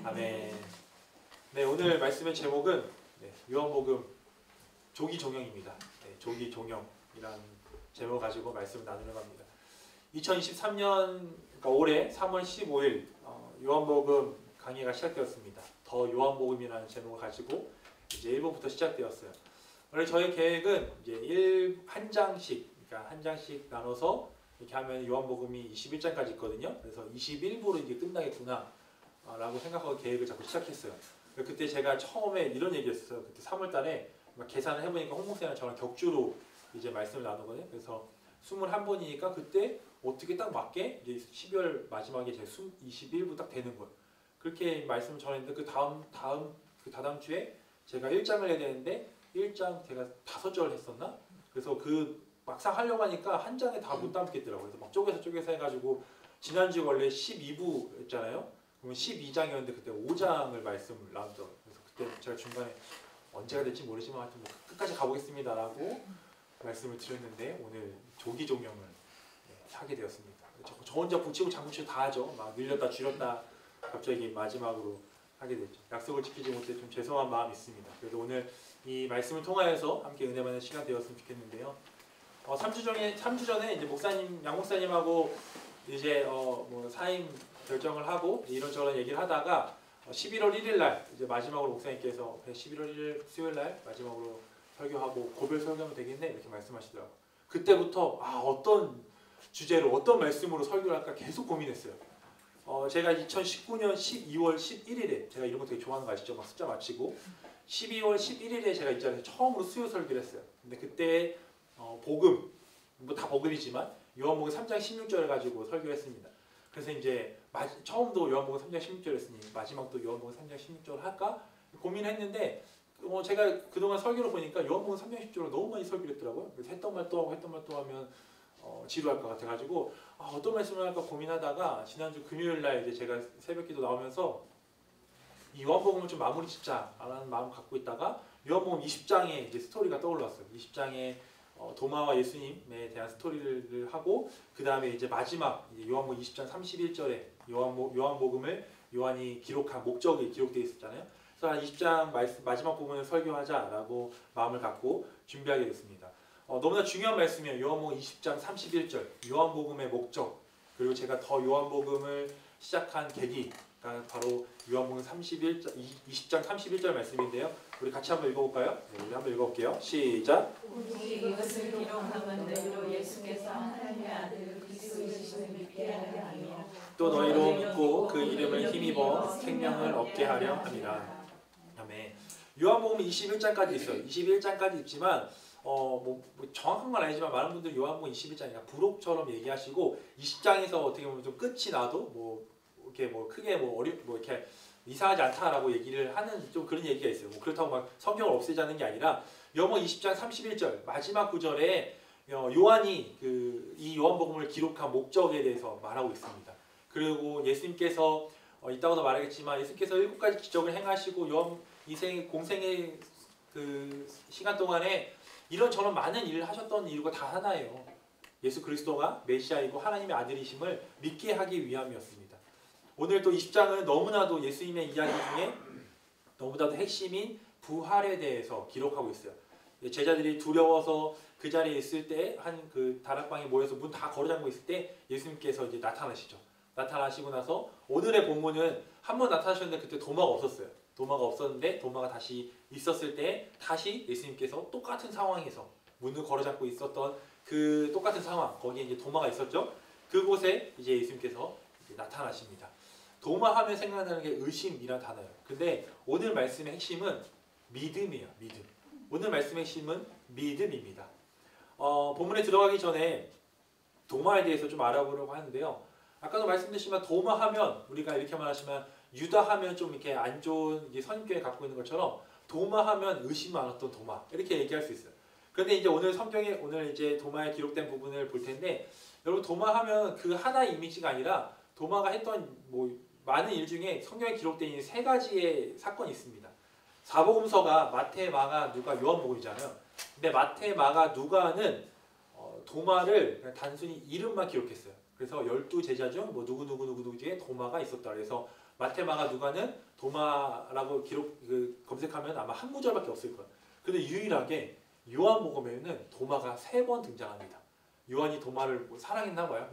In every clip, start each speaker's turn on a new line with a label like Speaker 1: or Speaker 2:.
Speaker 1: 아멘. 네, 오늘 말씀의 제목은 요한복음 조기종영입니다. 조기종영이라는 제목 가지고 말씀을 나누려고 합니다. 2023년 그러니까 올해 3월 15일 요한복음 강의가 시작되었습니다. 더 요한복음이라는 제목을 가지고 이제 1부부터 시작되었어요. 원래 저희 계획은 이제 한 장씩 나눠서 이렇게 하면 요한복음이 21장까지 있거든요. 그래서 21부로 이게 끝나겠구나 라고 생각하고 계획을 자꾸 시작했어요. 그때 제가 처음에 이런 얘기했어요. 그때 3월달에 계산을 해보니까 홍목사랑 저랑 격주로 이제 말씀을 나누거든요. 그래서 21번이니까 그때 어떻게 딱 맞게 이제 12월 마지막에 제 21부 딱 되는 거예요. 그렇게 말씀을 전했는데 그 다다음 주에 제가 1장을 해야 되는데 1장 제가 5절을 했었나? 그래서 그 막상 하려고 하니까 한 장에 다 못 담겠더라고요. 그래서 막 쪼개서 해가지고 지난주 원래 12부였잖아요. 그러면 12장이었는데 그때 5장을 말씀을 나눴더라고요. 그래서 그때 제가 중간에 언제가 될지 모르지만 하여튼 뭐 끝까지 가보겠습니다라고 말씀을 드렸는데 오늘 조기종영을 하게 되었습니다. 저 혼자 붙이고 장구치고 다 하죠. 막 늘렸다 줄였다 갑자기 마지막으로 하게 됐죠. 약속을 지키지 못해 좀 죄송한 마음이 있습니다. 그래도 오늘 이 말씀을 통하여서 함께 은혜 받는 시간 되었으면 좋겠는데요. 3주 전에 이제 양 목사님하고 이제 뭐 사임 결정을 하고 이런저런 얘기를 하다가 11월 1일 날 이제 마지막으로 목사님께서 11월 1일 수요일 날 마지막으로 설교하고 고별 설교하면 되겠네 이렇게 말씀하시더라고요. 그때부터 어떤 주제로 어떤 말씀으로 설교를 할까 계속 고민했어요. 제가 2019년 12월 11일에 제가 이런 거 되게 좋아하는 거 아시죠? 막 숫자 맞히고 12월 11일에 제가 이 자리에서 처음으로 수요 설교를 했어요. 근데 그때 복음 뭐 다 복음이지만 요한복음 3장 16절을 가지고 설교를 했습니다. 그래서 이제 처음도 요한복음 3장 16절 했으니 마지막도 요한복음 3장 16절을 할까 고민했는데 제가 그동안 설교를 보니까 요한복음 3장 16절을 너무 많이 설교를 했더라고요. 그래서 했던 말 또 하면 지루할 것 같아가지고 어떤 말씀을 할까 고민하다가 지난주 금요일 날 이제 제가 새벽기도 나오면서 이 요한복음을 좀 마무리 짓자라는 마음을 갖고 있다가 요한복음 20장에 이제 스토리가 떠올랐어요. 20장에 도마와 예수님에 대한 스토리를 하고 그 다음에 이제 마지막 요한복음 20장 31절에 요한복음을 요한이 기록한 목적이 기록되어 있었잖아요. 그래서 한 20장 마지막 부분을 설교하자라고 마음을 갖고 준비하게 됐습니다. 너무나 중요한 말씀이에요. 요한복음 20장 31절 요한복음의 목적 그리고 제가 더 요한복음을 시작한 계기가 바로 요한복음 20장 31절 말씀인데요. 우리 같이 한번 읽어볼까요? 네, 우리 한번 읽어볼게요. 시작.
Speaker 2: 오직 이것을 기록한 대로 예수께서 하나님의 아들 그리스도이심을 믿게 하려 하며
Speaker 1: 또 너희로 믿고 그 이름을 힘입어 생명을 얻게 하려 함이라. 아멘. 요한복음 21장까지 있어요. 21장까지 있지만 뭐 정확한 건 아니지만 많은 분들이 요한복음 21장이니까 부록처럼 얘기하시고 20장에서 어떻게 보면 좀 끝이 나도 뭐 이렇게 뭐 크게 뭐 이렇게 이상하지 않다라고 얘기를 하는 좀 그런 얘기가 있어요. 뭐 그렇다고 막 성경을 없애자는 게 아니라 요한복음 20장 31절 마지막 구절에 요한이 이 요한복음을 기록한 목적에 대해서 말하고 있습니다. 그리고 예수님께서 이따가도 말하겠지만 예수님께서 7가지 기적을 행하시고 공생의 그 시간 동안에 이런저런 많은 일을 하셨던 이유가 다 하나예요. 예수 그리스도가 메시아이고 하나님의 아들이심을 믿게 하기 위함이었습니다. 오늘 또 20장은 너무나도 예수님의 이야기 중에 너무나도 핵심인 부활에 대해서 기록하고 있어요. 제자들이 두려워서 그 자리에 있을 때 한 그 다락방에 모여서 문 다 걸어잠고 있을 때 예수님께서 이제 나타나시죠. 나타나시고 나서 오늘의 본문은 한 번 나타나셨는데 그때 도마가 없었어요. 도마가 없었는데 도마가 다시 있었을 때 다시 예수님께서 똑같은 상황에서 문을 걸어잡고 있었던 그 똑같은 상황 거기에 이제 도마가 있었죠. 그곳에 이제 예수님께서 이제 나타나십니다. 도마하면 생각나는 게 의심이라는 단어예요. 근데 오늘 말씀의 핵심은 믿음이에요. 믿음. 오늘 말씀의 핵심은 믿음입니다. 본문에 들어가기 전에 도마에 대해서 좀 알아보려고 하는데요. 아까도 말씀드렸지만 도마하면 우리가 이렇게 말하시면 유다하면 좀 이렇게 안 좋은 선입견을 갖고 있는 것처럼 도마하면 의심 많았던 도마 이렇게 얘기할 수 있어요. 그런데 이제 오늘 성경에 오늘 이제 도마에 기록된 부분을 볼 텐데 여러분 도마하면 그 하나의 이미지가 아니라 도마가 했던 뭐 많은 일 중에 성경에 기록되어 있는 3가지의 사건이 있습니다. 사복음서가 마태, 마가, 누가, 요한복음이잖아요. 근데 마태, 마가, 누가는 도마를 그냥 단순히 이름만 기록했어요. 그래서 12제자 중 뭐 누구 중에 도마가 있었다. 그래서 마테마가 누가는 도마라고 검색하면 아마 한 구절밖에 없을 거예요. 근데 유일하게 요한복음에는 도마가 3번 등장합니다. 요한이 도마를 사랑했나 봐요.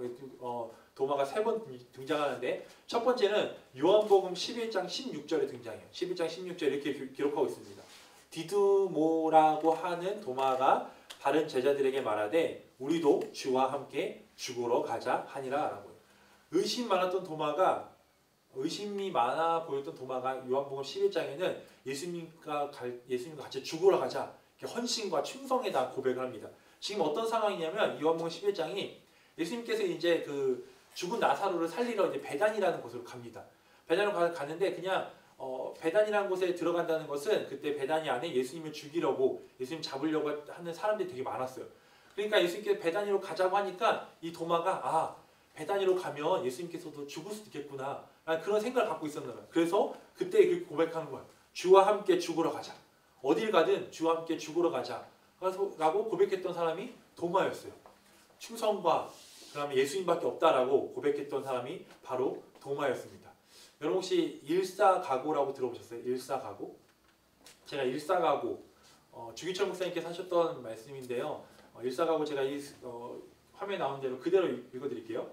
Speaker 1: 도마가 3번 등장하는데 첫 번째는 요한복음 11장 16절에 등장해요. 11장 16절 이렇게 기록하고 있습니다. 디두모라고 하는 도마가 다른 제자들에게 말하되 우리도 주와 함께 죽으러 가자 하니라 라고요. 의심이 많아 보였던 도마가 요한복음 11장에는 예수님과 같이 죽으러 가자 헌신과 충성에 대한 고백을 합니다. 지금 어떤 상황이냐면 요한복음 11장이 예수님께서 이제 그 죽은 나사로를 살리러 이제 베단이라는 곳으로 갑니다. 베단으로 가는데 그냥 베단이라는 곳에 들어간다는 것은 그때 베단이 안에 예수님을 죽이려고 예수님 잡으려고 하는 사람들이 되게 많았어요. 그러니까 예수님께서 베단이로 가자고 하니까 이 도마가 베단이로 가면 예수님께서도 죽을 수도 있겠구나 그런 생각을 갖고 있었나 봐요. 그래서 그때 그 고백하는 거예요. 주와 함께 죽으러 가자. 어딜 가든 주와 함께 죽으러 가자 라고 고백했던 사람이 도마였어요. 충성과 그다음에 예수님밖에 없다라고 고백했던 사람이 바로 도마였습니다. 여러분 혹시 일사가고라고 들어보셨어요? 일사가고? 제가 일사가고 주기철 목사님께서 하셨던 말씀인데요. 일사가고 제가 화면에 나온 대로 그대로 읽어드릴게요.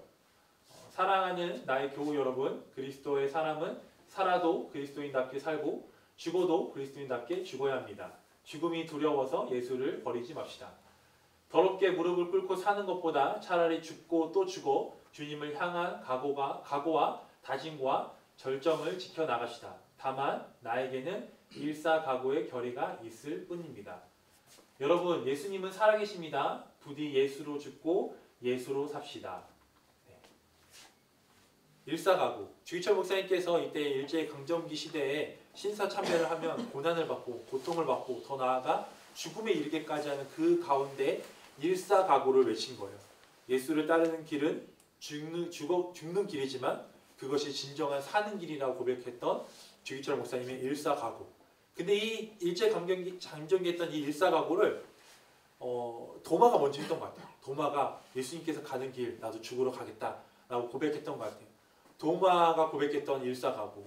Speaker 1: 사랑하는 나의 교우 여러분, 그리스도의 사람은 살아도 그리스도인답게 살고 죽어도 그리스도인답게 죽어야 합니다. 죽음이 두려워서 예수를 버리지 맙시다. 더럽게 무릎을 꿇고 사는 것보다 차라리 죽고 또 죽어 주님을 향한 각오와 다짐과 절정을 지켜나가시다. 다만 나에게는 일사각오의 결의가 있을 뿐입니다. 여러분, 예수님은 살아계십니다. 부디 예수로 죽고 예수로 삽시다. 일사각오. 주기철 목사님께서 이때 일제강점기 시대에 신사참배를 하면 고난을 받고 고통을 받고 더 나아가 죽음에 이르게까지 하는 그 가운데 일사각오를 외친 거예요. 예수를 따르는 길은 죽는 길이지만 그것이 진정한 사는 길이라고 고백했던 주기철 목사님의 일사각오. 근데 이 일제강점기 했던 이 일사각오를 도마가 먼저 했던 것 같아요. 도마가 예수님께서 가는 길 나도 죽으러 가겠다라고 고백했던 것 같아요. 도마가 고백했던 일사각오,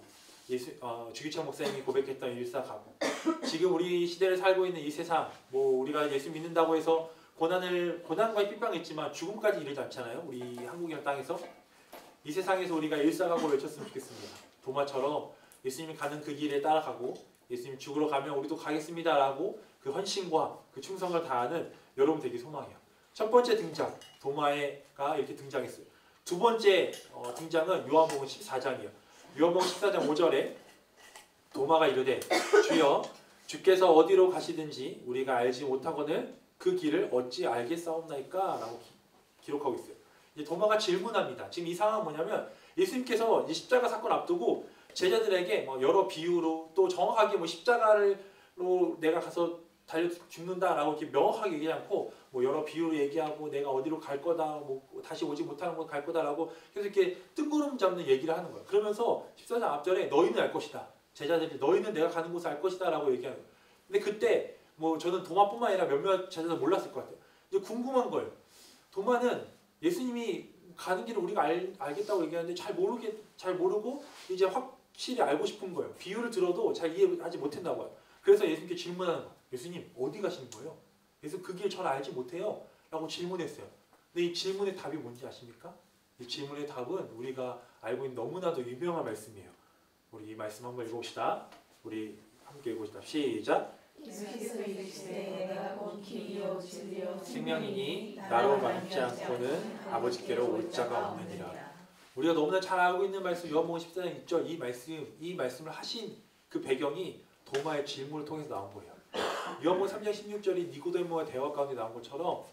Speaker 1: 주기철 목사님이 고백했던 일사각오. 지금 우리 시대를 살고 있는 이 세상, 우리가 예수 믿는다고 해서 고난과 핍박이 있지만 죽음까지 이르지 않잖아요. 우리 한국이란 땅에서. 이 세상에서 우리가 일사각오를 외쳤으면 좋겠습니다. 도마처럼 예수님이 가는 그 길에 따라가고 예수님 죽으러 가면 우리도 가겠습니다라고 그 헌신과 그 충성을 다하는 여러분 되기 소망이에요. 첫 번째 등장, 도마가 이렇게 등장했어요. 두 번째 등장은 요한복음 14장이에요. 요한복음 14장 5절에 도마가 이르되 주여 주께서 어디로 가시든지 우리가 알지 못하거늘 그 길을 어찌 알겠사옵나이까? 라고 기록하고 있어요. 이제 도마가 질문합니다. 지금 이 상황은 뭐냐면 예수님께서 십자가 사건 앞두고 제자들에게 여러 비유로 또 정확하게 십자가로 내가 가서 달려 죽는다라고 이렇게 명확하게 얘기하지 않고 여러 비유로 얘기하고 내가 어디로 갈 거다, 다시 오지 못하는 곳 갈 거다라고 계속 이렇게 뜬구름 잡는 얘기를 하는 거예요. 그러면서 14장 앞절에 너희는 알 것이다. 제자들이 너희는 내가 가는 곳을 알 것이다 라고 얘기하는 거예요. 근데 그때 저는 도마뿐만 아니라 몇몇 제자들 몰랐을 것 같아요. 이제 궁금한 거예요. 도마는 예수님이 가는 길을 우리가 알겠다고 얘기하는데 잘 모르고 이제 확실히 알고 싶은 거예요. 비유를 들어도 잘 이해하지 못했나 봐요. 그래서 예수님께 질문하는 거예요. 예수님 어디 가시는 거예요? 예수 그 길 전 알지 못해요. 라고 질문했어요. 근데 이 질문의 답이 뭔지 아십니까? 이 질문의 답은 우리가 알고 있는 너무나도 유명한 말씀이에요. 우리 이 말씀 한번 읽어봅시다. 우리 함께 읽어봅시다. 시작.
Speaker 2: 예수께서 이르시되 내가 곧 길이요 진리요
Speaker 1: 생명이니 나로 말지 않고는 아버지께로 올 자가 없느니라. 우리가 너무나 잘 알고 있는 말씀 요한복음 14장 6절 이 말씀을 하신 그 배경이 도마의 질문을 통해서 나온 거예요. 요한복음 3장 16절이 니고데모와 대화 가운데 나온 것처럼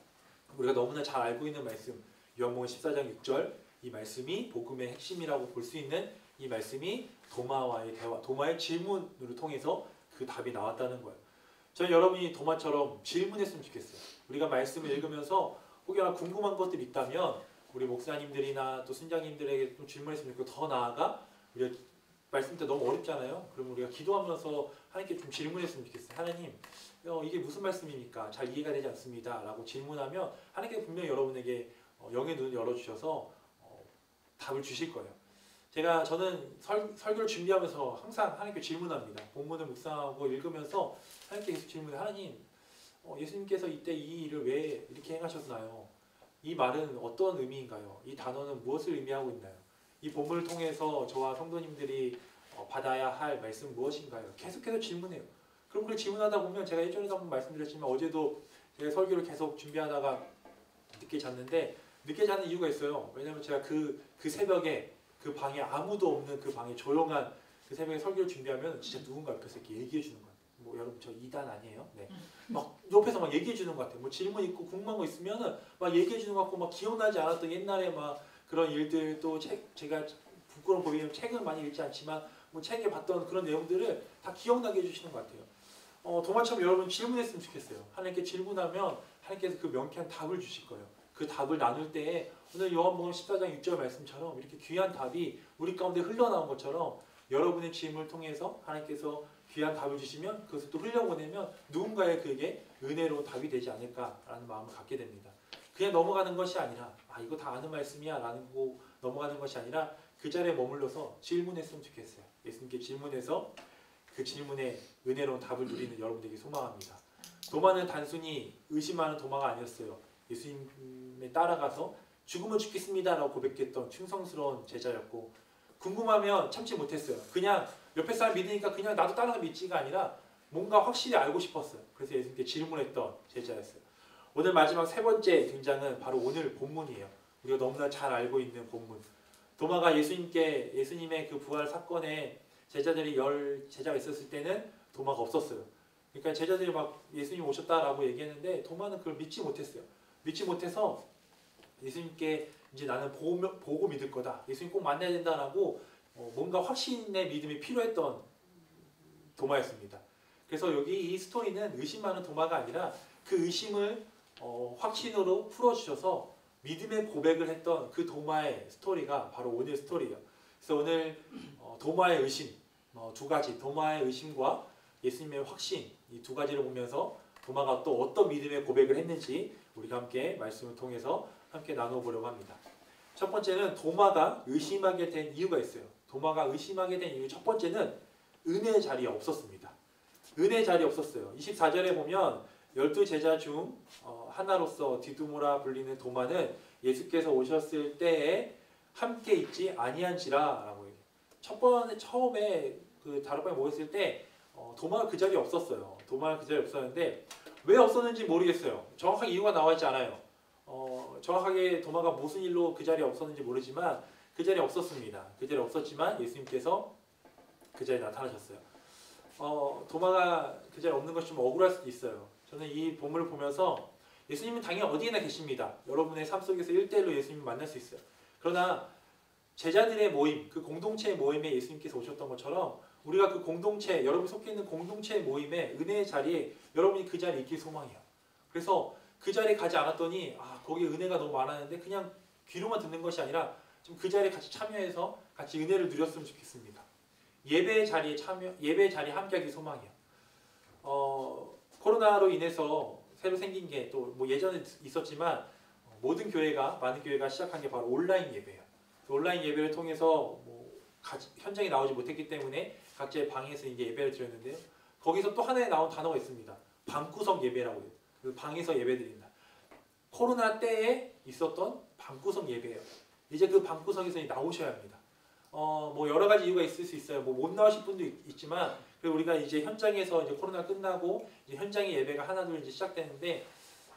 Speaker 1: 우리가 너무나 잘 알고 있는 말씀 요한복음 14장 6절 이 말씀이 복음의 핵심이라고 볼 수 있는 이 말씀이 도마와의 대화, 도마의 질문으로 통해서 그 답이 나왔다는 거예요. 저는 여러분이 도마처럼 질문했으면 좋겠어요. 우리가 말씀을 읽으면서 혹여나 궁금한 것들이 있다면 우리 목사님들이나 또 순장님들에게 좀 질문했으면 좋겠고 더 나아가 우리가 말씀 때 너무 어렵잖아요. 그럼 우리가 기도하면서 하나님께 좀 질문했으면 좋겠어요. 하나님, 이게 무슨 말씀입니까? 잘 이해가 되지 않습니다. 라고 질문하면 하나님께서 분명히 여러분에게 영의 눈을 열어주셔서 답을 주실 거예요. 저는 설교를 준비하면서 항상 하나님께 질문합니다. 본문을 묵상하고 읽으면서 하나님께 계속 질문해. 하나님, 예수님께서 이때 이 일을 왜 이렇게 행하셨나요? 이 말은 어떤 의미인가요? 이 단어는 무엇을 의미하고 있나요? 이 본문을 통해서 저와 성도님들이 받아야 할 말씀은 무엇인가요? 계속해서 질문해요. 그럼 그 질문하다 보면 제가 예전에도 한번 말씀드렸지만 어제도 제가 설교를 계속 준비하다가 늦게 잤는데 늦게 자는 이유가 있어요. 왜냐면 제가 그 새벽에 그 방에 아무도 없는 그 방에 조용한 그 새벽에 설교를 준비하면 진짜 누군가 옆에서 이렇게 얘기해 주는 것 같아요. 뭐 여러분 저 2단 아니에요? 네. 막 옆에서 막 얘기해 주는 것 같아요. 뭐 질문 있고 궁금한 거 있으면은 막 얘기해 주는 것 같고 막 기억나지 않았던 옛날에 막 그런 일들 또 제가 부끄러운 법이면 책은 많이 읽지 않지만 뭐 책에 봤던 그런 내용들을 다 기억나게 해주시는 것 같아요. 도마처럼 여러분 질문했으면 좋겠어요. 하나님께 질문하면 하나님께서 그 명쾌한 답을 주실 거예요. 그 답을 나눌 때에 오늘 요한복음 14장 6절 말씀처럼 이렇게 귀한 답이 우리 가운데 흘러나온 것처럼 여러분의 질문을 통해서 하나님께서 귀한 답을 주시면 그것을 또 흘려보내면 누군가의 그에게 은혜로운 답이 되지 않을까라는 마음을 갖게 됩니다. 그냥 넘어가는 것이 아니라 이거 다 아는 말씀이야 라고 넘어가는 것이 아니라 그 자리에 머물러서 질문했으면 좋겠어요. 예수님께 질문해서 그 질문에 은혜로운 답을 누리는 여러분들에게 소망합니다. 도마는 단순히 의심하는 도마가 아니었어요. 예수님에 따라가서 죽으면 죽겠습니다 라고 고백했던 충성스러운 제자였고 궁금하면 참지 못했어요. 그냥 옆에 사람 믿으니까 그냥 나도 따라가 믿지가 아니라 뭔가 확실히 알고 싶었어요. 그래서 예수님께 질문했던 제자였어요. 오늘 마지막 세 번째 등장은 바로 오늘 본문이에요. 우리가 너무나 잘 알고 있는 본문. 도마가 예수님의 그 부활 사건에 제자들이 10제자가 있었을 때는 도마가 없었어요. 그러니까 제자들이 막 예수님 오셨다라고 얘기했는데 도마는 그걸 믿지 못했어요. 믿지 못해서 예수님께 이제 나는 보고 믿을 거다. 예수님 꼭 만나야 된다라고 뭔가 확신의 믿음이 필요했던 도마였습니다. 그래서 여기 이 스토리는 의심하는 도마가 아니라 그 의심을 확신으로 풀어주셔서 믿음의 고백을 했던 그 도마의 스토리가 바로 오늘 스토리예요. 그래서 오늘 도마의 의심 두 가지, 도마의 의심과 예수님의 확신 이 두 가지를 보면서 도마가 또 어떤 믿음의 고백을 했는지 우리가 함께 말씀을 통해서 함께 나눠보려고 합니다. 첫 번째는 도마가 의심하게 된 이유가 있어요. 도마가 의심하게 된 이유 첫 번째는 은혜의 자리에 없었습니다. 은혜의 자리에 없었어요. 24절에 보면 12제자 중 하나로서 디두모라 불리는 도마는 예수께서 오셨을 때에 함께 있지 아니한지라라고 얘기해요. 처음에 그 다락방에 모였을 때 도마가 그 자리에 없었어요. 도마가 그 자리에 없었는데 왜 없었는지 모르겠어요. 정확하게 이유가 나와 있지 않아요. 정확하게 도마가 무슨 일로 그 자리에 없었는지 모르지만 그 자리에 없었습니다. 그 자리에 없었지만 예수님께서 그 자리에 나타나셨어요. 도마가 그 자리에 없는 것이 좀 억울할 수도 있어요. 저는 이 본문을 보면서 예수님은 당연히 어디에나 계십니다. 여러분의 삶 속에서 1대1로 예수님을 만날 수 있어요. 그러나 제자들의 모임, 그 공동체의 모임에 예수님께서 오셨던 것처럼 우리가 그 공동체, 여러분이 속해 있는 공동체의 모임에 은혜의 자리에 여러분이 그 자리에 있길 소망해요. 그래서 그 자리에 가지 않았더니 거기에 은혜가 너무 많았는데 그냥 귀로만 듣는 것이 아니라 좀 그 자리에 같이 참여해서 같이 은혜를 누렸으면 좋겠습니다. 예배의 자리에 함께하기 소망해요. 코로나로 인해서 새로 생긴 게 또 뭐 예전에 있었지만 모든 교회가 많은 교회가 시작한 게 바로 온라인 예배예요. 그 온라인 예배를 통해서 현장에 나오지 못했기 때문에 각자의 방에서 이제 예배를 드렸는데요. 거기서 또 하나의 나온 단어가 있습니다. 방구석 예배라고 해요. 그 방에서 예배드린다. 코로나 때에 있었던 방구석 예배예요. 이제 그 방구석에서 나오셔야 합니다. 뭐 여러 가지 이유가 있을 수 있어요. 뭐 못 나오실 분도 있지만 우리가 이제 현장에서 이제 코로나 끝나고 이제 현장의 예배가 하나둘 이제 시작되는데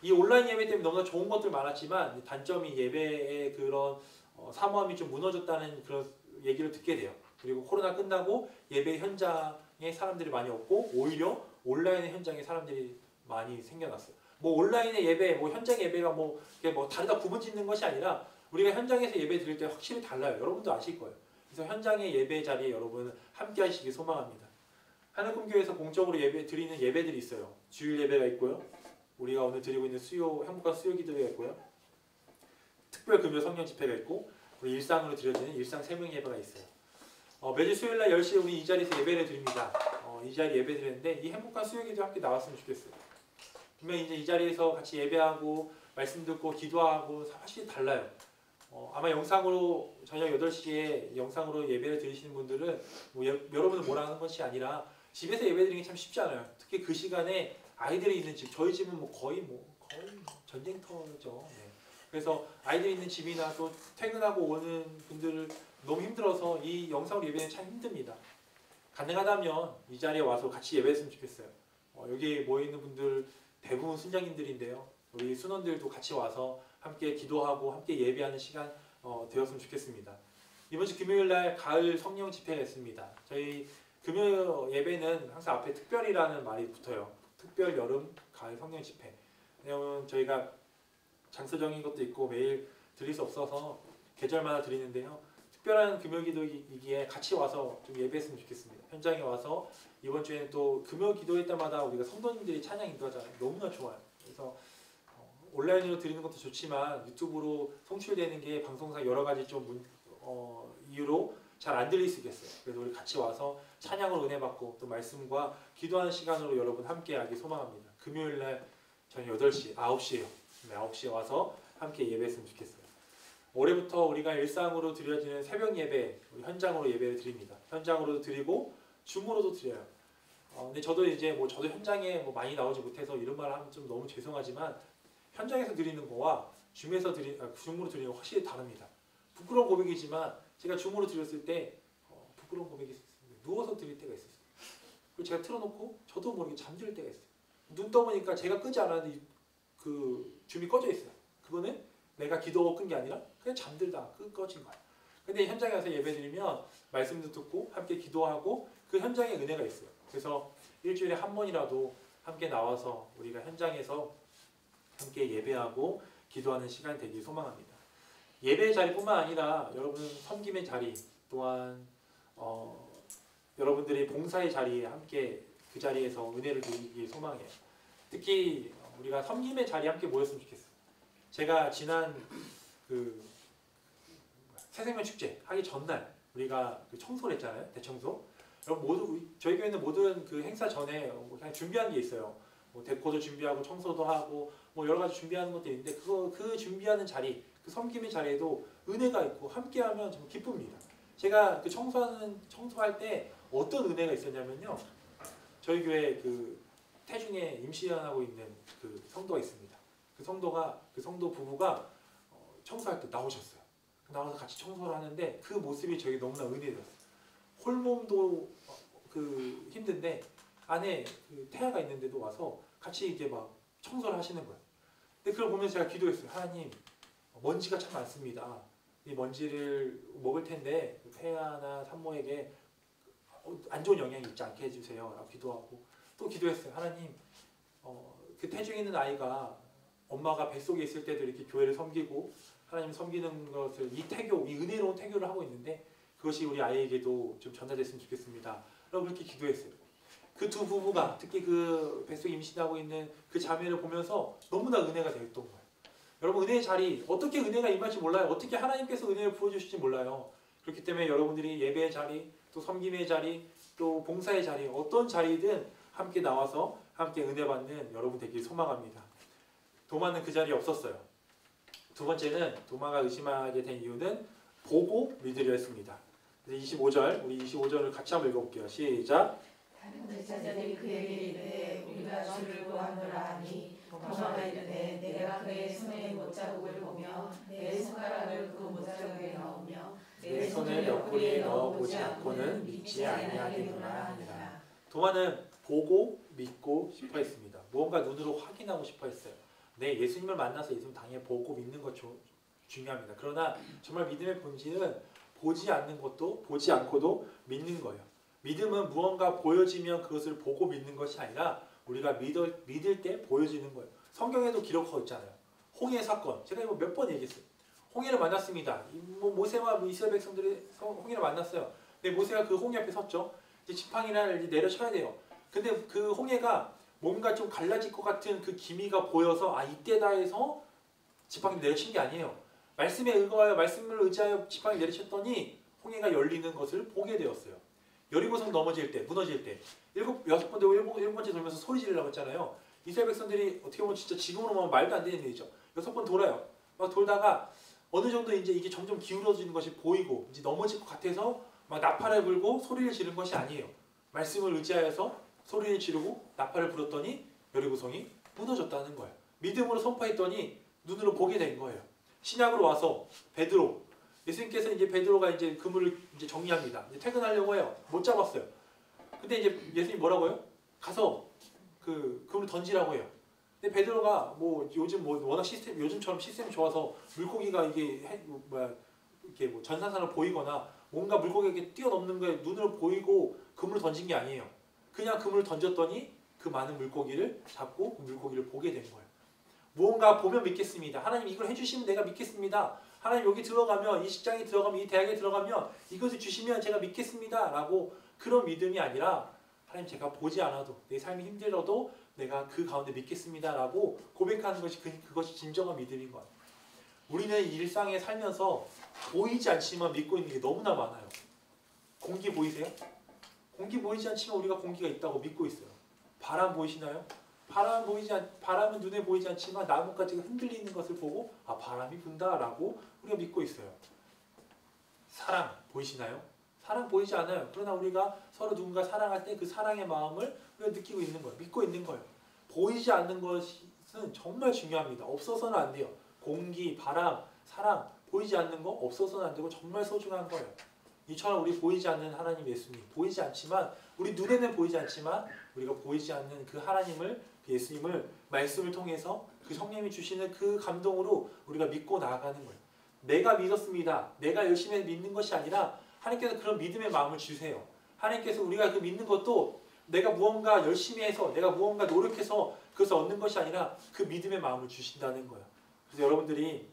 Speaker 1: 이 온라인 예배 때문에 너무나 좋은 것들 많았지만 단점이 예배의 그런 사모함이 좀 무너졌다는 그런 얘기를 듣게 돼요. 그리고 코로나 끝나고 예배 현장에 사람들이 많이 없고 오히려 온라인의 현장에 사람들이 많이 생겨났어요. 뭐 온라인의 예배, 뭐 현장 예배가 뭐 다르다 구분짓는 것이 아니라 우리가 현장에서 예배 드릴 때 확실히 달라요. 여러분도 아실 거예요. 그래서 현장의 예배 자리에 여러분 함께 하시길 소망합니다. 하늘꿈교회에서 공적으로 예배 드리는 예배들이 있어요. 주일 예배가 있고요. 우리가 오늘 드리고 있는 행복한 수요 기도회가 있고요. 특별 금요 성령 집회가 있고 우리 일상으로 드려지는 일상 새벽 예배가 있어요. 매주 수요일날 10시에 우리 이 자리에서 예배를 드립니다. 이 자리 예배 드리는데 이 행복한 수요 기도 함께 나왔으면 좋겠어요. 분명 이제 이 자리에서 같이 예배하고 말씀 듣고 기도하고 사실 달라요. 아마 영상으로 저녁 8시에 영상으로 예배를 드리시는 분들은 뭐 여러분은 뭐라 하는 것이 아니라 집에서 예배 드리는 게 참 쉽지 않아요. 특히 그 시간에 아이들이 있는 집, 저희 집은 거의 전쟁터죠. 네. 그래서 아이들이 있는 집이나 또 퇴근하고 오는 분들을 너무 힘들어서 이 영상으로 예배는 참 힘듭니다. 가능하다면 이 자리에 와서 같이 예배했으면 좋겠어요. 여기 모여있는 분들 대부분 순장님들인데요. 우리 순원들도 같이 와서 함께 기도하고 함께 예배하는 시간 되었으면 좋겠습니다. 이번 주 금요일날 가을 성령 집회가 있습니다. 저희 금요 예배는 항상 앞에 특별이라는 말이 붙어요. 특별 여름 가을 성령 집회. 왜냐하면 저희가 장소적인 것도 있고 매일 드릴 수 없어서 계절마다 드리는데요. 특별한 금요기도이기에 같이 와서 좀 예배했으면 좋겠습니다. 현장에 와서 이번 주에는 또 금요기도회 때마다 우리가 성도님들이 찬양 인도하잖아요. 너무나 좋아요. 그래서 온라인으로 드리는 것도 좋지만 유튜브로 송출되는 게 방송상 여러 가지 좀 이유로 잘 안 들릴 수 있겠어요. 그래서 우리 같이 와서 찬양으로 은혜 받고 또 말씀과 기도하는 시간으로 여러분 함께 하기 소망합니다. 금요일날 저녁 8시, 9시에요. 네, 9시에 와서 함께 예배했으면 좋겠어요. 올해부터 우리가 일상으로 드려지는 새벽 예배, 우리 현장으로 예배를 드립니다. 현장으로도 드리고 줌으로도 드려요. 근데 저도 저도 현장에 많이 나오지 못해서 이런 말 하면 좀 너무 죄송하지만 현장에서 드리는 거와 줌으로 드리는 거 확실히 다릅니다. 부끄러운 고백이지만 제가 줌으로 드렸을 때 부끄러운 고백이 있었어요. 누워서 드릴 때가 있었어요. 그리고 제가 틀어놓고 저도 모르게 잠들 때가 있어요. 눈 떠보니까 제가 끄지 않았는데 그 줌이 꺼져 있어요. 그거는 내가 기도하고 끈 게 아니라 그냥 잠들다가 꺼진 거예요. 근데 현장에 와서 예배드리면 말씀도 듣고 함께 기도하고 그 현장에 은혜가 있어요. 그래서 일주일에 한 번이라도 함께 나와서 우리가 현장에서 함께 예배하고 기도하는 시간이 되길 소망합니다. 예배의 자리뿐만 아니라 여러분 섬김의 자리 또한 여러분들이 봉사의 자리에 함께 그 자리에서 은혜를 누리길 소망해요. 특히 우리가 섬김의 자리에 함께 모였으면 좋겠어요. 제가 지난 새생명 축제 하기 전날 우리가 청소를 했잖아요. 대청소. 여러분 저희 교회는 모든 그 행사 전에 그냥 준비한 게 있어요. 데코도 준비하고 청소도 하고 여러 가지 준비하는 것도 있는데 그 준비하는 자리, 그 섬김의 자리에도 은혜가 있고 함께하면 정말 기쁩니다. 제가 그 청소할 때 어떤 은혜가 있었냐면요. 저희 교회 그 태중에 임시연하고 있는 그 성도가 있습니다. 그 성도 부부가 청소할 때 나오셨어요. 나와서 같이 청소를 하는데 그 모습이 저에게 너무나 은혜였어요. 홀몸도 힘든데 안에 그 태아가 있는데도 와서 같이 이게 막 청소를 하시는 거예요. 근데 그걸 보면서 제가 기도했어요. 하나님, 먼지가 참 많습니다. 이 먼지를 먹을 텐데 태아나 산모에게 안 좋은 영향이 있지 않게 해주세요. 라고 기도하고 또 기도했어요. 하나님, 그 태중에 있는 아이가 엄마가 뱃속에 있을 때도 이렇게 교회를 섬기고 하나님 섬기는 것을 이 은혜로운 태교를 하고 있는데 그것이 우리 아이에게도 좀 전달됐으면 좋겠습니다. 라고 그렇게 기도했어요. 그 두 부부가 특히 그 뱃속에 임신하고 있는 그 자매를 보면서 너무나 은혜가 되었던 거예요. 여러분 은혜의 자리, 어떻게 은혜가 임할지 몰라요. 어떻게 하나님께서 은혜를 부어주실지 몰라요. 그렇기 때문에 여러분들이 예배의 자리, 또 섬김의 자리, 또 봉사의 자리, 어떤 자리든 함께 나와서 함께 은혜 받는 여러분 되길 소망합니다. 도마는 그 자리에 없었어요. 두 번째는 도마가 의심하게 된 이유는 보고 믿으려였습니다. 25절, 우리 25절을 같이 한번 읽어볼게요. 시작.
Speaker 2: 다른 제자들이 그에게 이르되 우리가 주를 보았노라 하니 도마가 이르되 내가 그의 손에 못자국을 보며 내 손가락을 그 못자국에 넣으며 내 손을 옆구리에 넣어보지 않고는 믿지 아니하겠노라 하니라.
Speaker 1: 도마는 보고 믿고 싶어 했습니다. 무언가 눈으로 확인하고 싶어 했어요. 네, 예수님을 만나서 예수님 당연히 보고 믿는 것 중요합니다. 그러나 정말 믿음의 본질은 보지 않는 것도 보지 않고도 믿는 거예요. 믿음은 무언가 보여지면 그것을 보고 믿는 것이 아니라 우리가 믿을 때 보여지는 거예요. 성경에도 기록하고 있잖아요. 홍해 사건. 제가 이거 몇 번 얘기했어요. 홍해를 만났습니다. 모세와 이스라엘 백성들이 홍해를 만났어요. 근데 모세가 그 홍해 앞에 섰죠. 이제 지팡이를 내려쳐야 돼요. 근데 그 홍해가 뭔가 좀 갈라질 것 같은 그 기미가 보여서 이때다 해서 지팡이 내려친 게 아니에요. 말씀을 의지하여 지팡이 내려쳤더니 홍해가 열리는 것을 보게 되었어요. 여리고성 무너질 때 일곱 번째 돌면서 소리 지르려고 했잖아요. 이스라엘 백성들이 어떻게 보면 진짜 지금으로 보면 말도 안 되는 일이죠. 6번 돌아요. 막 돌다가 어느 정도 이제 이게 점점 기울어지는 것이 보이고 이제 넘어질 것 같아서 막 나팔을 불고 소리를 지른 것이 아니에요. 말씀을 의지하여서 소리를 지르고 나팔을 불었더니 여리고성이 무너졌다는 거예요. 믿음으로 선포했더니 눈으로 보게 된 거예요. 신약으로 와서 베드로, 예수님께서 이제 베드로가 이제 그물을 이제 정리합니다. 이제 퇴근하려고 해요. 못 잡았어요. 근데 이제 예수님 뭐라고요? 가서 그 그물 던지라고 해요. 근데 베드로가 뭐 요즘 뭐 워낙 시스템 요즘처럼 시스템이 좋아서 물고기가 이게 이렇게 뭐 전산상으로 보이거나 뭔가 물고기가 이렇게 뛰어넘는 거에 눈으로 보이고 그물을 던진 게 아니에요. 그냥 그물을 던졌더니 그 많은 물고기를 잡고 그 물고기를 보게 된 거예요. 무언가 보면 믿겠습니다. 하나님 이걸 해주시면 내가 믿겠습니다. 하나님 여기 들어가면 이 직장에 들어가면 이 대학에 들어가면 이것을 주시면 제가 믿겠습니다. 라고 그런 믿음이 아니라 하나님 제가 보지 않아도 내 삶이 힘들어도 내가 그 가운데 믿겠습니다. 라고 고백하는 것이 그것이 진정한 믿음인 것 같아요. 우리는 일상에 살면서 보이지 않지만 믿고 있는 게 너무나 많아요. 공기 보이세요? 공기 보이지 않지만 우리가 공기가 있다고 믿고 있어요. 바람 보이시나요? 바람은 눈에 보이지 않지만 나뭇가지가 흔들리는 것을 보고 아 바람이 분다라고 우리가 믿고 있어요. 사랑 보이시나요? 사랑 보이지 않아요. 그러나 우리가 서로 누군가 사랑할 때 그 사랑의 마음을 우리가 느끼고 있는 거예요. 믿고 있는 거예요. 보이지 않는 것은 정말 중요합니다. 없어서는 안 돼요. 공기, 바람, 사랑 보이지 않는 거 없어서는 안 되고 정말 소중한 거예요. 이처럼 우리 보이지 않는 하나님 예수님 보이지 않지만 우리 눈에는 보이지 않지만 우리가 보이지 않는 그 하나님을 그 예수님을 말씀을 통해서 그 성령님이 주시는 그 감동으로 우리가 믿고 나아가는 거예요. 내가 믿었습니다. 내가 열심히 믿는 것이 아니라 하나님께서 그런 믿음의 마음을 주세요. 하나님께서 우리가 그 믿는 것도 내가 무언가 열심히 해서 내가 무언가 노력해서 그것을 얻는 것이 아니라 그 믿음의 마음을 주신다는 거예요. 그래서 여러분들이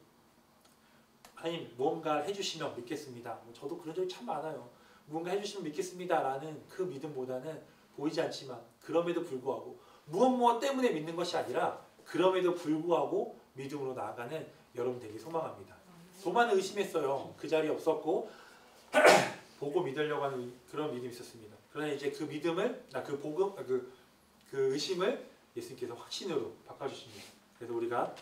Speaker 1: 하나님 무언가 해주시면 믿겠습니다. 저도 그런 적이 참 많아요. 무언가 해주시면 믿겠습니다 라는 그 믿음보다는 보이지 않지만 그럼에도 불구하고 무엇 때문에 믿는 것이 아니라 그럼에도 불구하고 믿음으로 나아가는 여러분 되기 소망합니다. 도마는 의심했어요. 그 자리에 없었고 보고 믿으려고 하는 그런 믿음이 있었습니다. 그러나 이제 그 믿음을 그 의심을 예수님께서 확신으로 바꿔주십니다. 그래서 우리가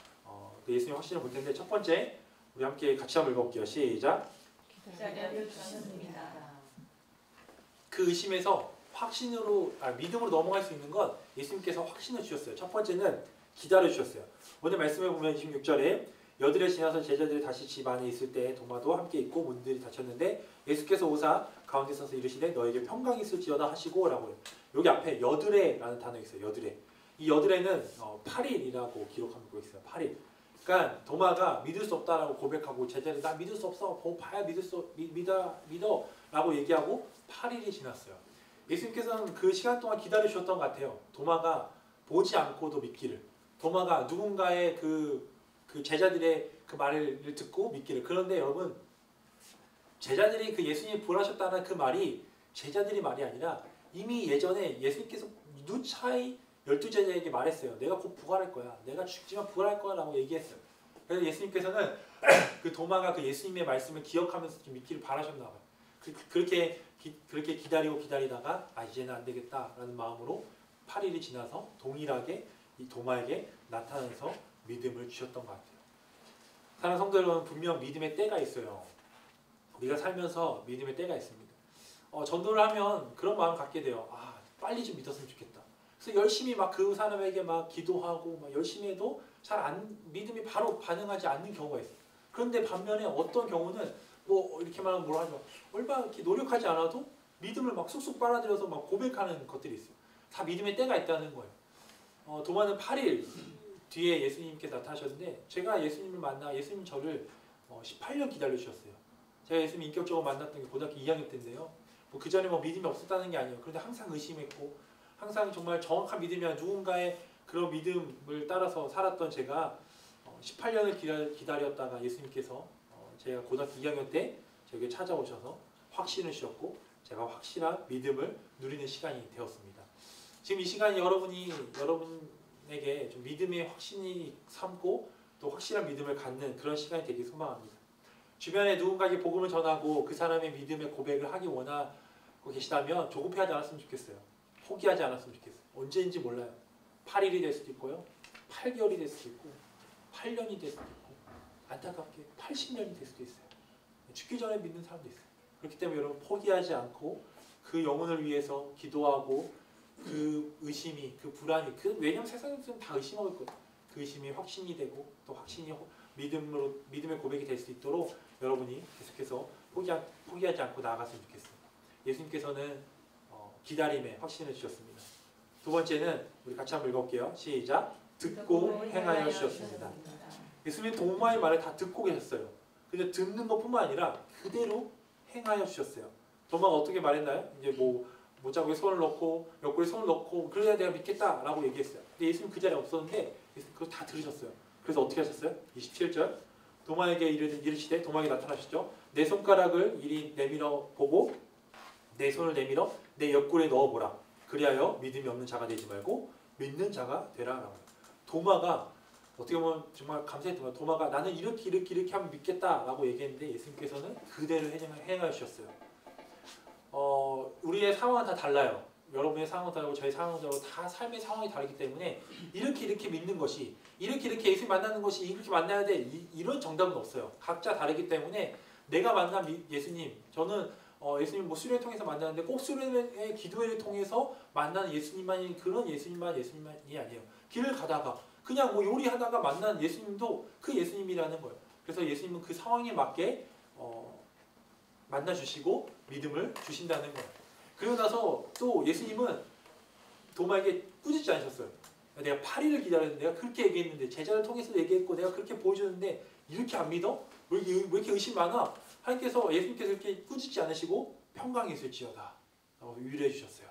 Speaker 1: 그 예수님 확신을 볼 텐데 첫 번째 우리 함께 같이 한번 읽어볼게요. 시작.
Speaker 2: 기다려 주셨습니다.
Speaker 1: 그 의심에서 확신으로 믿음으로 넘어갈 수 있는 건 예수님께서 확신을 주셨어요. 첫 번째는 기다려 주셨어요. 오늘 말씀에 보면 26절에 여드레 지나서 제자들이 다시 집 안에 있을 때 도마도 함께 있고 문들이 닫혔는데 예수께서 오사 가운데 서서 이르시되 너에게 평강이 있을지어다 하시고 라고요. 여기 앞에 여드레라는 단어 있어요. 여드레. 이 여드레는 8일이라고 기록하고 있어요. 8일. 그러니까 도마가 믿을 수 없다라고 고백하고 제자들이 나 믿을 수 없어. 봐야 믿어 라고 얘기하고 8일이 지났어요. 예수님께서는 그 시간 동안 기다리셨던 것 같아요. 도마가 보지 않고도 믿기를. 도마가 누군가의 그 제자들의 그 말을 듣고 믿기를. 그런데 여러분 제자들이 그 예수님이 부활하셨다는 그 말이 제자들이 말이 아니라 이미 예전에 예수님께서 누차히 12제자에게 말했어요. 내가 곧 부활할 거야. 내가 죽지만 부활할 거야 라고 얘기했어요. 그래서 예수님께서는 그 도마가 그 예수님의 말씀을 기억하면서 좀 믿기를 바라셨나 봐요. 그렇게 기다리다가 이제는 안 되겠다라는 마음으로 8일이 지나서 동일하게 이 도마에게 나타나서 믿음을 주셨던 것 같아요. 사랑하는 성도 여러분, 분명 믿음의 때가 있어요. 우리가 살면서 믿음의 때가 있습니다. 전도를 하면 그런 마음 갖게 돼요. 빨리 좀 믿었으면 좋겠다. 그래서 열심히 막 그 사람에게 막 기도하고 막 열심히 해도 믿음이 바로 반응하지 않는 경우가 있어요. 그런데 반면에 어떤 경우는 뭐 이렇게 말하면 뭐라 하죠? 얼마나 이렇게 노력하지 않아도 믿음을 막 쑥쑥 빨아들여서 막 고백하는 것들이 있어요. 다 믿음의 때가 있다는 거예요. 도마는 8일 뒤에 예수님께 나타나셨는데 제가 예수님을 만나 예수님 저를 18년 기다려 주셨어요. 제가 예수님 인격적으로 만났던 게 고등학교 2학년 때인데요. 뭐 그 전에 뭐 믿음이 없었다는 게 아니에요. 그런데 항상 의심했고 항상 정말 정확한 믿음이나 누군가의 그런 믿음을 따라서 살았던 제가 18년을 기다렸다가 예수님께서 제가 고등학교 2학년 때 저에게 찾아오셔서 확신을 주셨고 제가 확실한 믿음을 누리는 시간이 되었습니다. 지금 이 시간이 여러분에게 좀 믿음의 확신이 삼고 또 확실한 믿음을 갖는 그런 시간이 되길 소망합니다. 주변에 누군가에게 복음을 전하고 그 사람의 믿음의 고백을 하기 원하고 계시다면 조급해하지 않았으면 좋겠어요. 포기하지 않았으면 좋겠어요. 언제인지 몰라요. 8일이 될 수도 있고요. 8개월이 될 수도 있고 8년이 될 수도 있고 안타깝게 80년이 될 수도 있어요. 죽기 전에 믿는 사람도 있어요. 그렇기 때문에 여러분 포기하지 않고 그 영혼을 위해서 기도하고 그 의심이, 그 불안이, 왜냐면 세상에서는 다 의심하고 있거든요. 그 의심이 확신이 되고 또 확신이 믿음의 고백이 될 수 있도록 여러분이 계속해서 포기하지 않고 나아갔으면 좋겠어요. 예수님께서는 기다림에 확신을 주셨습니다. 두 번째는 우리 같이 한번 읽어볼게요. 시작. 듣고 행하여 주셨습니다. 예수님이 도마의 말을 다 듣고 계셨어요. 근데 듣는 것뿐만 아니라 그대로 행하여 주셨어요. 도마가 어떻게 말했나요? 이제 모자국에 손을 넣고 옆구리에 손을 넣고 그래야 내가 믿겠다라고 얘기했어요. 근데 예수님 그 자리에 없었는데 예수님 그거 다 들으셨어요. 그래서 어떻게 하셨어요? 27절 도마에게 이르시되 도마에게 나타나셨죠. 내 손가락을 이리 내밀어 보고 내 손을 내밀어 내 옆구리에 넣어보라. 그리하여 믿음이 없는 자가 되지 말고 믿는 자가 되라. 도마가 어떻게 보면 정말 감사했던 도마가 나는 이렇게 하면 믿겠다라고 얘기했는데 예수님께서는 그대로 행하여 주셨어요. 우리의 상황은 다 달라요. 여러분의 상황은 다르고 저희 상황은 다르고 다 삶의 상황이 다르기 때문에 이렇게 믿는 것이 이렇게 예수님 만나는 것이 이렇게 만나야 돼 이런 정답은 없어요. 각자 다르기 때문에 내가 만난 예수님 저는 예수님 수련을 통해서 만나는데 꼭 수련의 기도회를 통해서 만나는 예수님만이 그런 예수님만이 아니에요. 길을 가다가 그냥 요리하다가 만난 예수님도 그 예수님이라는 거예요. 그래서 예수님은 그 상황에 맞게 만나주시고 믿음을 주신다는 거예요. 그리고 나서 또 예수님은 도마에게 꾸짖지 않으셨어요. 내가 8일을 기다렸는데 내가 그렇게 얘기했는데 제자를 통해서 얘기했고 내가 그렇게 보여줬는데 이렇게 안 믿어? 왜 이렇게 의심 많아? 예수님께서 이렇게 꾸짖지 않으시고 평강이 있을지어다 라고 위로해 주셨어요.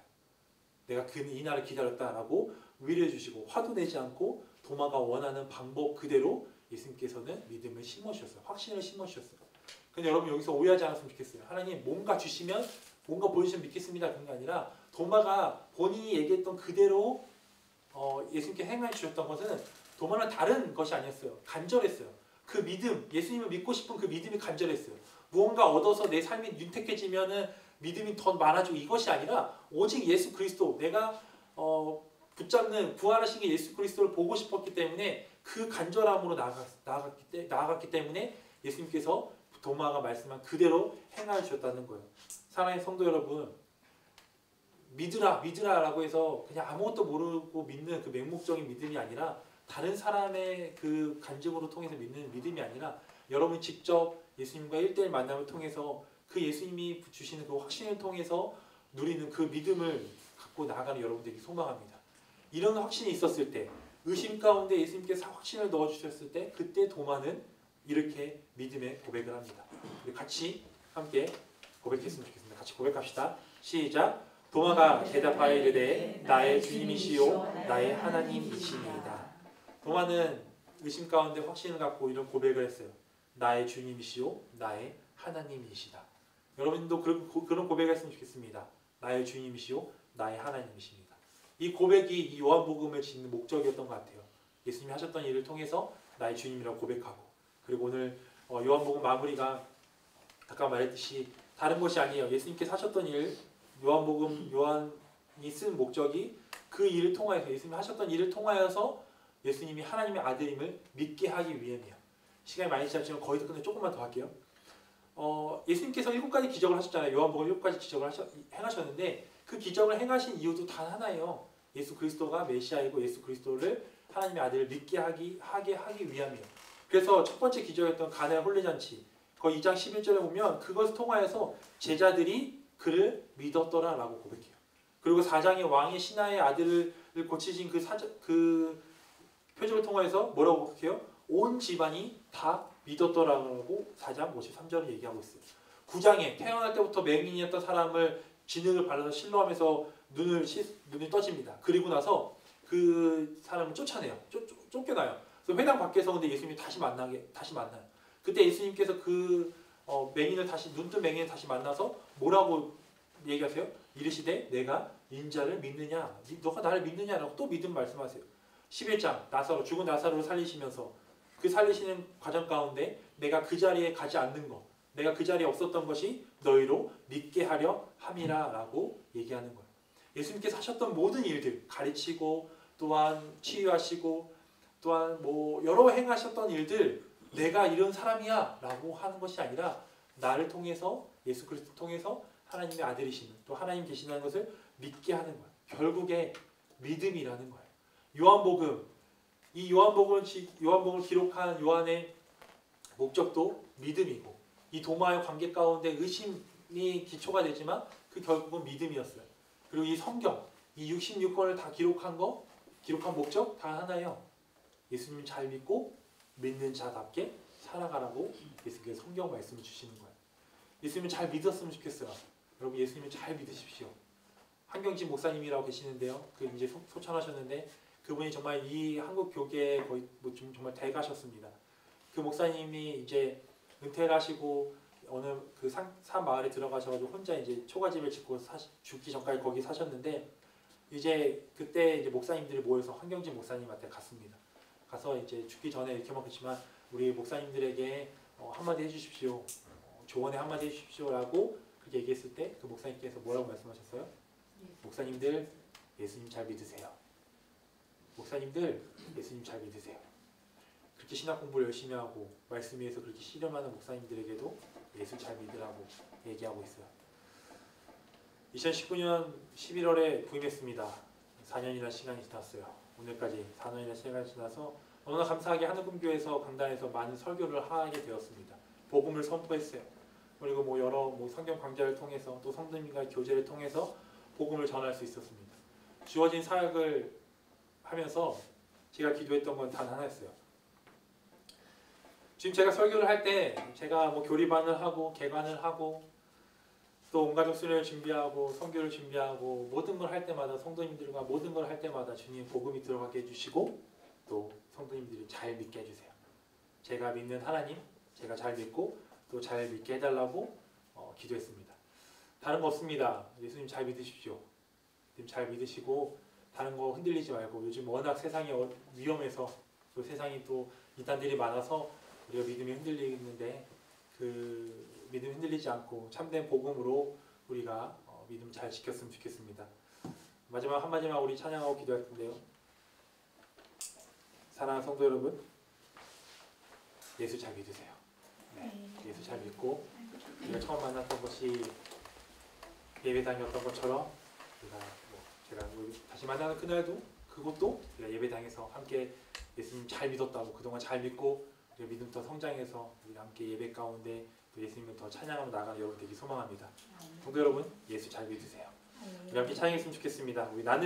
Speaker 1: 내가 이날을 기다렸다라고 위로해 주시고 화도 내지 않고 도마가 원하는 방법 그대로 예수님께서는 믿음을 심어주셨어요. 확신을 심어주셨어요. 근데 여러분 여기서 오해하지 않았으면 좋겠어요. 하나님 뭔가 주시면 뭔가 보여주시면 믿겠습니다. 그런 게 아니라 도마가 본인이 얘기했던 그대로 예수님께 행해 주셨던 것은 도마는 다른 것이 아니었어요. 간절했어요. 그 믿음, 예수님을 믿고 싶은 그 믿음이 간절했어요. 무언가 얻어서 내 삶이 윤택해지면은 믿음이 더 많아지고 이것이 아니라 오직 예수 그리스도 내가 붙잡는 부활하신 게 예수 그리스도를 보고 싶었기 때문에 그 간절함으로 나아갔기 때문에 예수님께서 도마가 말씀한 그대로 행하여 주셨다는 거예요. 사랑하는 성도 여러분, 믿으라라고 해서 그냥 아무것도 모르고 믿는 그 맹목적인 믿음이 아니라 다른 사람의 그 간증으로 통해서 믿는 믿음이 아니라 여러분이 직접 예수님과 1대1 만남을 통해서 그 예수님이 주시는 그 확신을 통해서 누리는 그 믿음을 갖고 나아가는 여러분들에게 소망합니다. 이런 확신이 있었을 때 의심 가운데 예수님께서 확신을 넣어주셨을 때 그때 도마는 이렇게 믿음의 고백을 합니다. 우리 같이 함께 고백했으면 좋겠습니다. 같이 고백합시다. 시작. 도마가 대답하여 이르되 나의 주님이시요 나의 하나님이시니이다. 도마는 의심 가운데 확신을 갖고 이런 고백을 했어요. 나의 주님이시요 나의 하나님이시다. 여러분도 그런 고백을 했으면 좋겠습니다. 나의 주님이시요 나의 하나님이십니다. 이 고백이 이 요한복음을 짓는 목적이었던 것 같아요. 예수님이 하셨던 일을 통해서 나의 주님이라고 고백하고 그리고 오늘 요한복음 마무리가 아까 말했듯이 다른 것이 아니에요. 예수님께서 하셨던 일 요한이 쓴 목적이 그 일을 통하여서 예수님이 하셨던 일을 통하여서 예수님이 하나님의 아들임을 믿게 하기 위함이에요. 시간이 많이 지났지만 거의 끝내 조금만 더 할게요. 예수님께서 7가지 기적을 하셨잖아요. 요한복음 7가지 기적을 행하셨는데 그 기적을 행하신 이유도 단 하나예요. 예수 그리스도가 메시아이고 예수 그리스도를 하나님의 아들을 믿게 하게 하기 위함이에요. 그래서 첫 번째 기적이었던 가나의 혼례잔치 거기 2장 11절에 보면 그것을 통하여서 제자들이 그를 믿었더라라고 고백해요. 그리고 4장의 왕의 신하의 아들을 고치신 그 표적을 통해서 뭐라고 고백해요? 온 집안이 다 믿었더라고 4장 53절을 얘기하고 있어요. 9장에 태어날 때부터 맹인이었던 사람을 진흙을 발라서 실로하면서 눈이 떠집니다. 그리고 나서 그 사람을 쫓아내요. 쫓겨나요. 그래서 회당 밖에서 근데 예수님이 다시 만나요. 그때 예수님께서 그 눈뜬 맹인을 다시 만나서 뭐라고 얘기하세요? 이르시되 내가 인자를 믿느냐? 너가 나를 믿느냐라고 또 믿음 말씀하세요. 11장 죽은 나사로를 살리시면서 그 살리시는 과정 가운데 내가 그 자리에 가지 않는 것 내가 그 자리에 없었던 것이 너희로 믿게 하려 함이라 라고 얘기하는 거예요. 예수님께서 하셨던 모든 일들 가르치고 또한 치유하시고 또한 여러 행하셨던 일들 내가 이런 사람이야 라고 하는 것이 아니라 나를 통해서 예수 그리스도 통해서 하나님의 아들이시는 또 하나님 계시다는 것을 믿게 하는 거예요. 결국에 믿음이라는 거예요. 요한복음, 이 요한복음을 기록한 요한의 목적도 믿음이고 이 도마의 관계 가운데 의심이 기초가 되지만 그 결국은 믿음이었어요. 그리고 이 성경, 이 66권을 다 기록한 목적 다 하나예요. 예수님 잘 믿고 믿는 자답게 살아가라고 예수님께서 성경 말씀을 주시는 거예요. 예수님을 잘 믿었으면 좋겠어요. 여러분 예수님을 잘 믿으십시오. 한경진 목사님이라고 계시는데요. 그 이제 소천하셨는데 그분이 정말 이 한국 교계에 거의 좀 정말 대가셨습니다. 그 목사님이 이제 은퇴를 하시고 어느 그 산 마을에 들어가셔가지고 혼자 이제 초가집을 짓고 죽기 전까지 거기 사셨는데 이제 그때 이제 목사님들이 모여서 한경진 목사님한테 갔습니다. 가서 이제 죽기 전에 이렇게만 그렇지만 우리 목사님들에게 한마디 해주십시오. 조언에 한마디 해주십시오라고 그렇게 얘기했을 때 그 목사님께서 뭐라고 말씀하셨어요? 목사님들 예수님 잘 믿으세요. 목사님들 예수님 잘 믿으세요. 그렇게 신학 공부를 열심히 하고 말씀 위에서 그렇게 씨름하는 목사님들에게도 예수 잘 믿으라고 얘기하고 있어요. 2019년 11월에 부임했습니다. 4년이나 시간이 지났어요. 오늘까지 4년이나 시간이 지나서 너무나 감사하게 하늘금교에서 강단에서 많은 설교를 하게 되었습니다. 복음을 선포했어요. 그리고 여러 성경 강좌를 통해서 또 성도님과 교제를 통해서 복음을 전할 수 있었습니다. 주어진 사역을 하면서 제가 기도했던 건 단 하나였어요. 지금 제가 설교를 할 때 제가 교리반을 하고 개관을 하고 또 온가족 수련을 준비하고 선교를 준비하고 모든 걸 할 때마다 성도님들과 모든 걸 할 때마다 주님 복음이 들어가게 해주시고 또 성도님들이 잘 믿게 해주세요. 제가 믿는 하나님, 제가 잘 믿고 또 잘 믿게 해달라고 기도했습니다. 다른 거 없습니다. 예수님 잘 믿으십시오. 예수님 잘 믿으시고 다른 거 흔들리지 말고 요즘 워낙 세상이 위험해서 또 세상이 또 이단들이 많아서 우리가 믿음이 흔들리는데 그 믿음 흔들리지 않고 참된 복음으로 우리가 믿음 잘 지켰으면 좋겠습니다. 마지막 한마디만 우리 찬양하고 기도할 텐데요. 사랑하는 성도 여러분, 예수 잘 믿으세요. 네, 예수 잘 믿고 우리가 처음 만났던 것이 예배당이었던 것처럼 제가 다시 만나는 그날도 그것도 우리가 예배당에서 함께 예수님 잘 믿었다고 그동안 잘 믿고 우리가 믿음 더 성장해서 우리가 함께 예배 가운데 또 예수님을 더 찬양하며 나가는 여러분 되기 소망합니다. 성도 여러분, 예수 잘 믿으세요. 우리 함께 찬양했으면 좋겠습니다. 우리 나는